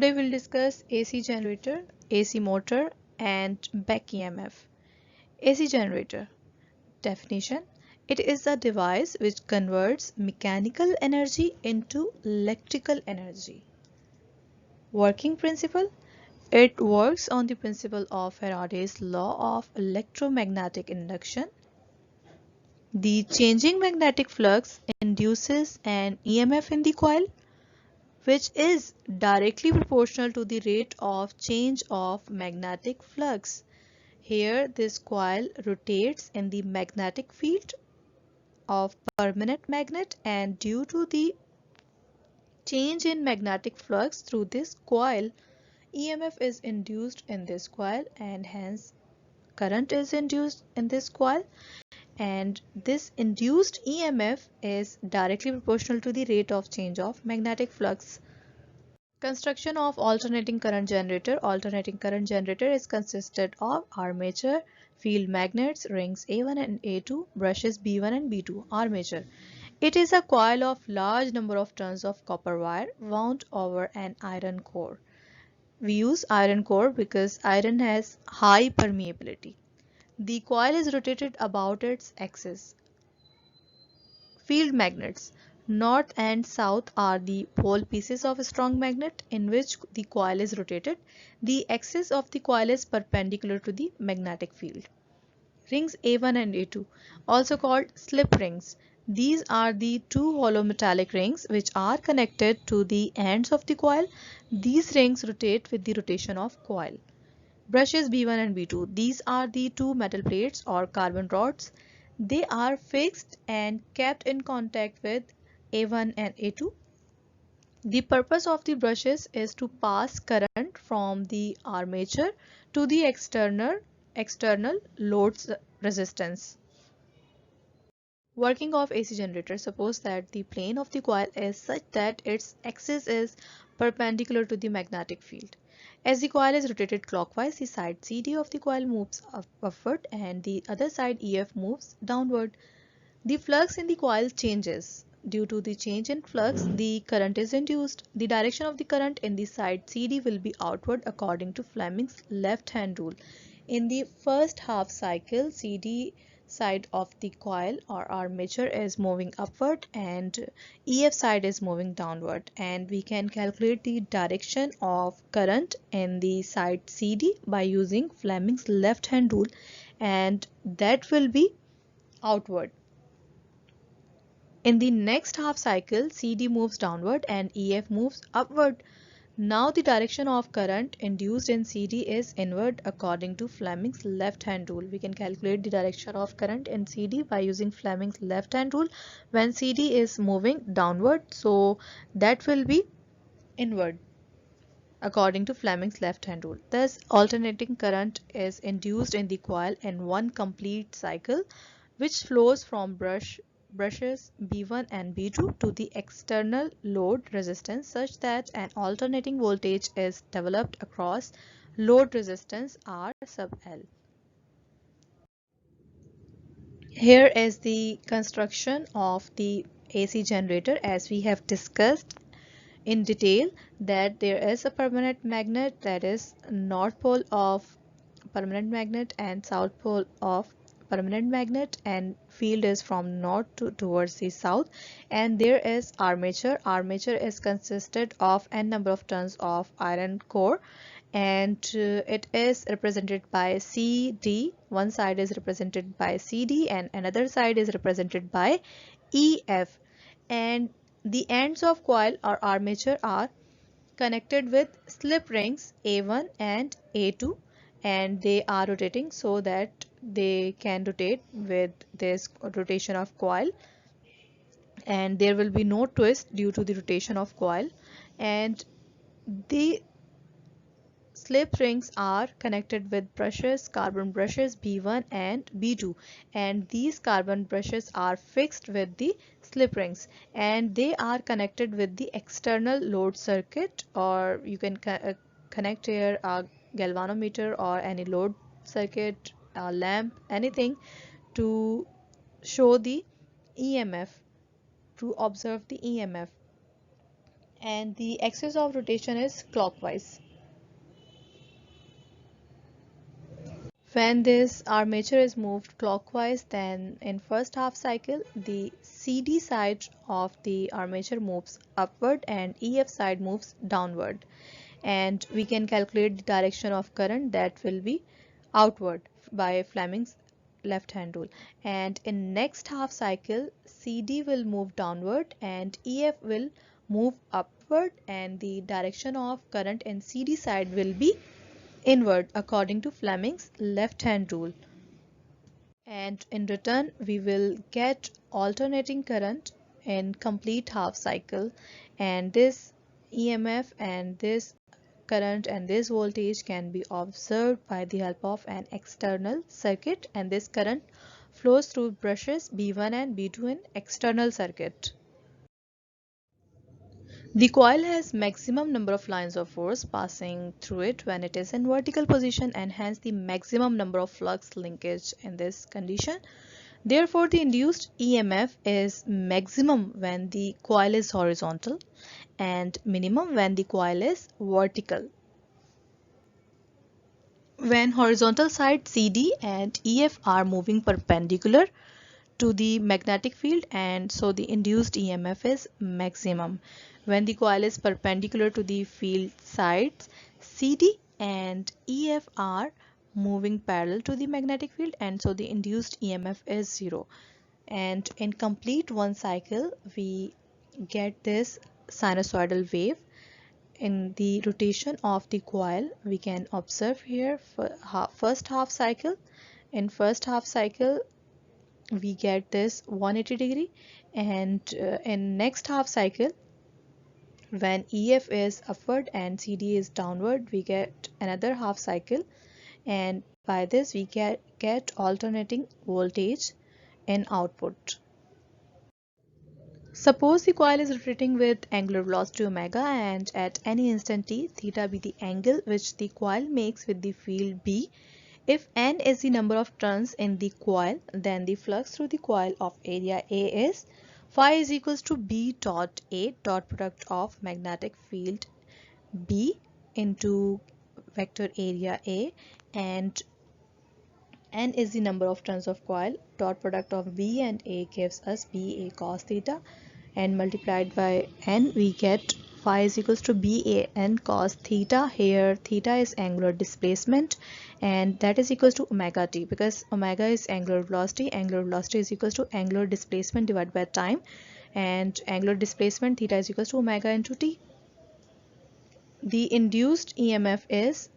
Today we'll discuss AC generator, AC motor and back EMF. AC generator. Definition. It is a device which converts mechanical energy into electrical energy. Working principle. It works on the principle of Faraday's law of electromagnetic induction. The changing magnetic flux induces an EMF in the coil, which is directly proportional to the rate of change of magnetic flux. Here, this coil rotates in the magnetic field of permanent magnet, and due to the change in magnetic flux through this coil, EMF is induced in this coil and hence current is induced in this coil, and this induced EMF is directly proportional to the rate of change of magnetic flux. Construction of alternating current generator. Alternating current generator is consisted of armature, field magnets, rings A1 and A2, brushes B1 and B2. Armature. It is a coil of large number of turns of copper wire wound over an iron core. We use iron core because iron has high permeability. The coil is rotated about its axis. Field magnets. North and south are the pole pieces of a strong magnet in which the coil is rotated. The axis of the coil is perpendicular to the magnetic field. Rings A1 and A2, also called slip rings. These are the two hollow metallic rings which are connected to the ends of the coil. These rings rotate with the rotation of coil. Brushes B1 and B2. These are the two metal plates or carbon rods. They are fixed and kept in contact with A1 and A2. The purpose of the brushes is to pass current from the armature to the external load resistance. Working of AC generator. Suppose that the plane of the coil is such that its axis is perpendicular to the magnetic field. As the coil is rotated clockwise, the side CD of the coil moves upward and the other side EF moves downward. The flux in the coil changes. Due to the change in flux, the current is induced. The direction of the current in the side CD will be outward according to Fleming's left-hand rule. In the first half cycle, CD side of the coil or armature is moving upward and EF side is moving downward, and we can calculate the direction of current in the side CD by using Fleming's left-hand rule, and that will be outward. In the next half cycle, CD moves downward and EF moves upward. Now the direction of current induced in CD is inward according to Fleming's left-hand rule. We can calculate the direction of current in CD by using Fleming's left-hand rule when CD is moving downward, so that will be inward according to Fleming's left-hand rule. Thus, alternating current is induced in the coil in one complete cycle, which flows from brushes B1 and B2 to the external load resistance such that an alternating voltage is developed across load resistance R sub L. Here is the construction of the AC generator as we have discussed in detail, that there is a permanent magnet, that is north pole of permanent magnet and south pole of permanent magnet, and field is from north towards the south, and there is armature. Armature is consisted of n number of turns of iron core, and it is represented by CD. One side is represented by CD and another side is represented by EF, and the ends of coil or armature are connected with slip rings A1 and A2, and they are rotating so that they can rotate with this rotation of coil, and there will be no twist due to the rotation of coil. And the slip rings are connected with brushes, carbon brushes B1 and B2, and these carbon brushes are fixed with the slip rings, and they are connected with the external load circuit, or you can connect here a galvanometer or any load circuit, a lamp, anything to show the EMF, to observe the EMF. and the axis of rotation is clockwise. When this armature is moved clockwise, then in first half cycle, the CD side of the armature moves upward and EF side moves downward. And we can calculate the direction of current that will be outward by Fleming's left hand rule. And in next half cycle, CD will move downward and EF will move upward, and the direction of current in CD side will be inward according to Fleming's left hand rule. And in return we will get alternating current in complete half cycle, and this EMF and this current and this voltage can be observed by the help of an external circuit, and this current flows through brushes B1 and B2 in external circuit. The coil has maximum number of lines of force passing through it when it is in vertical position, and hence the maximum number of flux linkage in this condition. Therefore, the induced EMF is maximum when the coil is horizontal and minimum when the coil is vertical. When horizontal side CD and EF are moving perpendicular to the magnetic field, and so the induced EMF is maximum. When the coil is perpendicular to the field sides, CD and EF are moving parallel to the magnetic field, and so the induced EMF is 0. And in complete one cycle, we get this sinusoidal wave. In the rotation of the coil, we can observe here for first half cycle. In first half cycle, we get this 180 degree, and in next half cycle, when EF is upward and CD is downward, we get another half cycle, and by this we get alternating voltage in output. Suppose the coil is rotating with angular velocity omega, and at any instant t, theta be the angle which the coil makes with the field B. If n is the number of turns in the coil, then the flux through the coil of area A is phi is equals to B dot A dot product of magnetic field B into vector area A, and n is the number of turns of coil. Dot product of B and A gives us B A cos theta, and multiplied by n we get phi is equals to B A n cos theta. Here theta is angular displacement, and that is equals to omega t, because omega is angular velocity. Angular velocity is equals to angular displacement divided by time, and angular displacement theta is equals to omega into t. The induced EMF is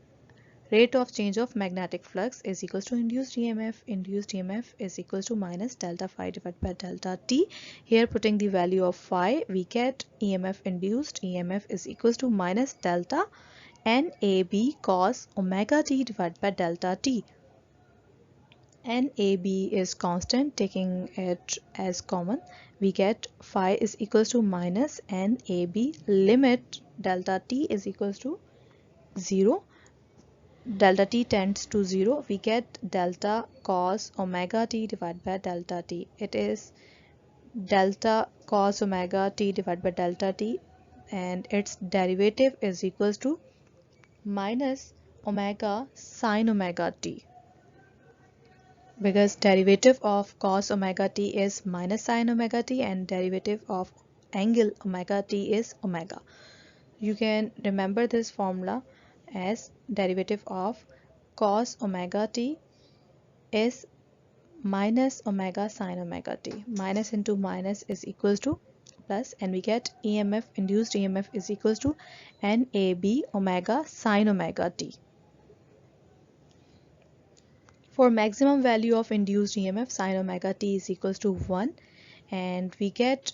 rate of change of magnetic flux is equals to induced EMF. Induced EMF is equals to minus delta phi divided by delta t. Here putting the value of phi, we get EMF induced. EMF is equals to minus delta NAB cos omega t divided by delta t. NAB is constant, taking it as common, we get phi is equals to minus NAB limit delta t is equals to 0. Delta t tends to 0, we get delta cos omega t divided by delta t. It is delta cos omega t divided by delta t, and its derivative is equals to minus omega sin omega t, because derivative of cos omega t is minus sin omega t and derivative of angle omega t is omega. You can remember this formula as derivative of cos omega t is minus omega sin omega t. Minus into minus is equals to plus, and we get EMF, induced EMF is equals to NAB omega sin omega t. For maximum value of induced EMF, sin omega t is equals to 1, and we get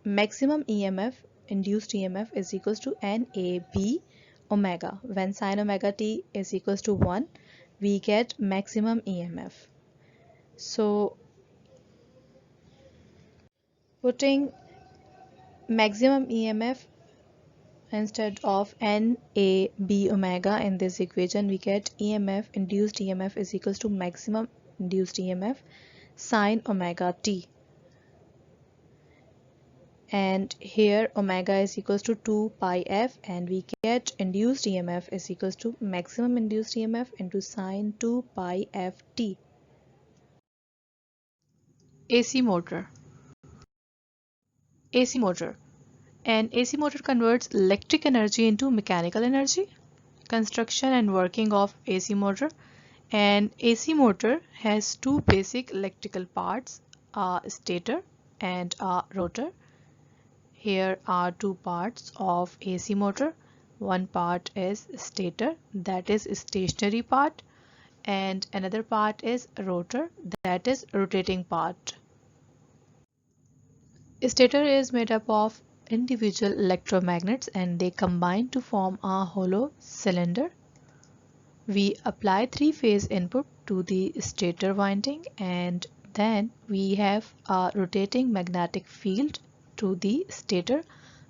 maximum EMF, induced EMF is equals to NAB omega. When sin omega t is equals to 1, we get maximum EMF. So putting maximum EMF instead of NAB omega in this equation, we get EMF, induced EMF is equals to maximum induced EMF sin omega t. and here omega is equals to 2 pi f, and we get induced EMF is equals to maximum induced EMF into sine 2 pi f t. AC motor. AC motor. An AC motor converts electric energy into mechanical energy. Construction and working of AC motor. An AC motor has two basic electrical parts, a stator and a rotor. Here are two parts of AC motor. One part is stator, that is stationary part, and another part is rotor, that is rotating part. Stator is made up of individual electromagnets and they combine to form a hollow cylinder. We apply three-phase input to the stator winding and then we have a rotating magnetic field to the stator,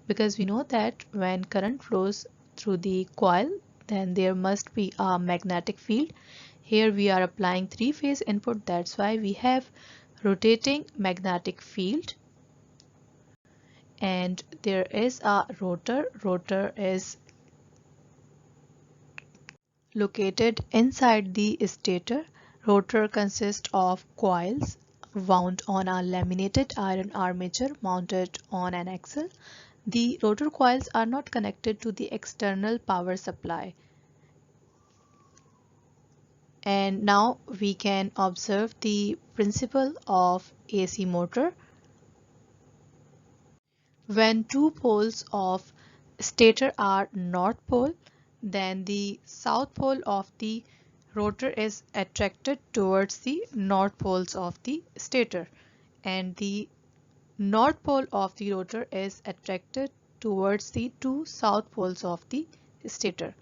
because we know that when current flows through the coil then there must be a magnetic field. Here we are applying three-phase input, that's why we have rotating magnetic field. And there is a rotor. Rotor is located inside the stator. Rotor consists of coils wound on a laminated iron armature mounted on an axle. The rotor coils are not connected to the external power supply. And now we can observe the principle of AC motor. When two poles of stator are north pole, then the south pole of the rotor is attracted towards the north poles of the stator, and the north pole of the rotor is attracted towards the two south poles of the stator.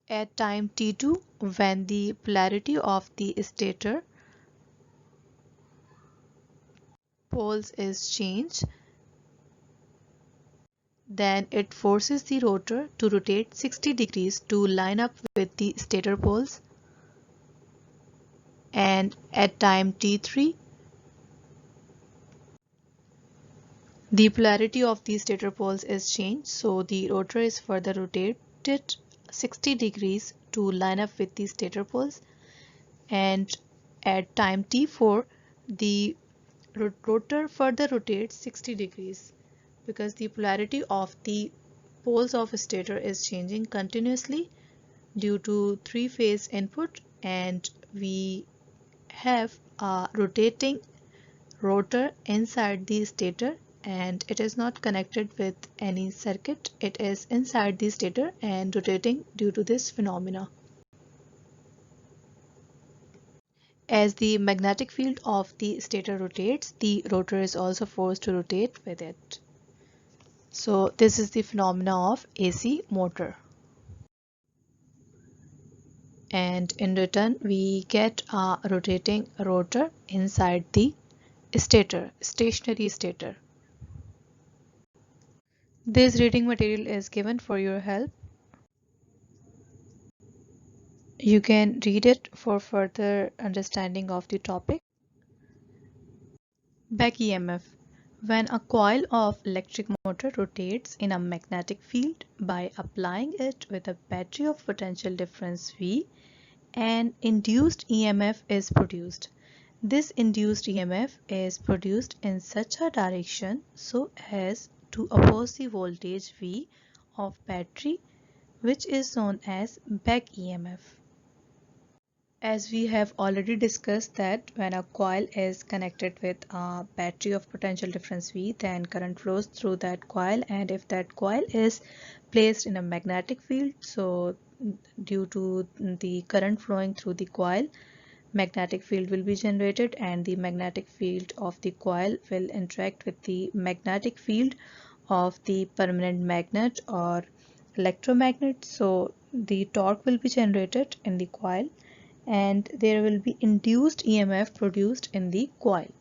At time t2, when the polarity of the stator poles is changed, then it forces the rotor to rotate 60 degrees to line up with the stator poles. And at time t3, the polarity of the stator poles is changed, so the rotor is further rotated 60 degrees to line up with the stator poles. And at time t4, the rotor further rotates 60 degrees because the polarity of the poles of stator is changing continuously due to three-phase input, and we have a rotating rotor inside the stator and it is not connected with any circuit. It is inside the stator and rotating due to this phenomena. As the magnetic field of the stator rotates, the rotor is also forced to rotate with it. So this is the phenomena of AC motor. And in return we get a rotating rotor inside the stator, stationary stator. This reading material is given for your help. You can read it for further understanding of the topic. Back EMF. When a coil of electric motor rotates in a magnetic field by applying it with a battery of potential difference V, an induced EMF is produced. This induced EMF is produced in such a direction so as to oppose the voltage V of battery, which is known as back EMF. As we have already discussed that when a coil is connected with a battery of potential difference V, then current flows through that coil, and if that coil is placed in a magnetic field, so due to the current flowing through the coil, magnetic field will be generated and the magnetic field of the coil will interact with the magnetic field of the permanent magnet or electromagnet. So the torque will be generated in the coil and there will be induced EMF produced in the coil.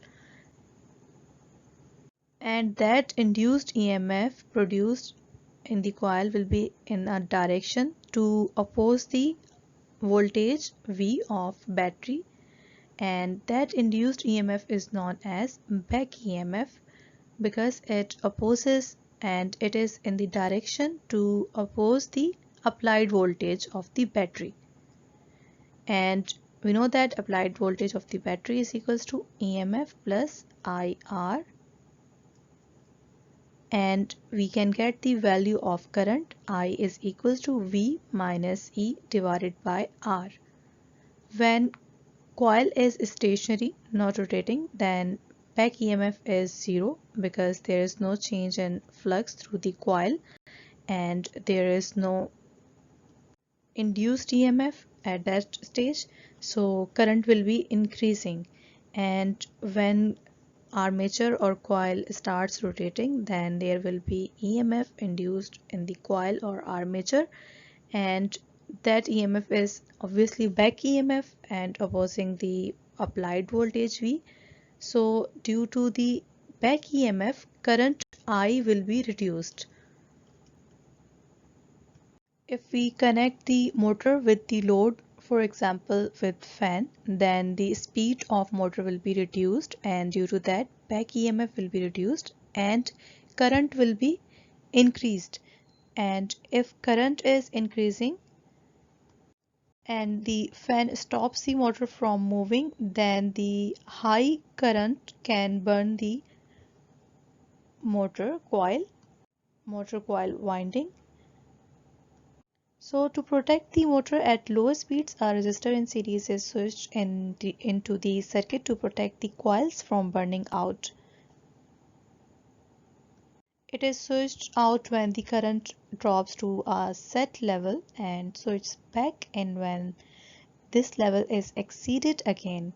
And that induced EMF produced in the coil will be in a direction to oppose the voltage V of battery, and that induced EMF is known as back EMF. because it opposes and it is in the direction to oppose the applied voltage of the battery. And we know that applied voltage of the battery is equals to EMF plus IR, and we can get the value of current I is equals to V minus E divided by R. When coil is stationary, not rotating, then back EMF is zero because there is no change in flux through the coil and there is no induced EMF at that stage, so current will be increasing. And when armature or coil starts rotating, then there will be EMF induced in the coil or armature, and that EMF is obviously back EMF and opposing the applied voltage V. So due to the back EMF, current I will be reduced. If we connect the motor with the load, for example with fan, then the speed of motor will be reduced, and due to that back EMF will be reduced and current will be increased. And if current is increasing and the fan stops the motor from moving, then the high current can burn the motor coil winding. So to protect the motor at lower speeds, a resistor in series is switched into the circuit to protect the coils from burning out. It is switched out when the current drops to a set level and switched back in when this level is exceeded again.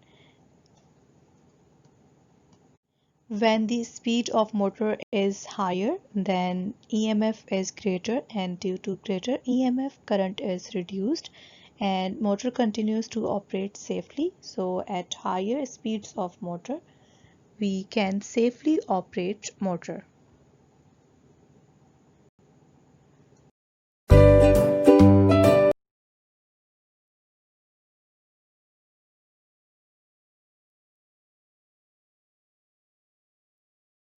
When the speed of motor is higher, then EMF is greater, and due to greater EMF, current is reduced and motor continues to operate safely. So at higher speeds of motor, we can safely operate motor.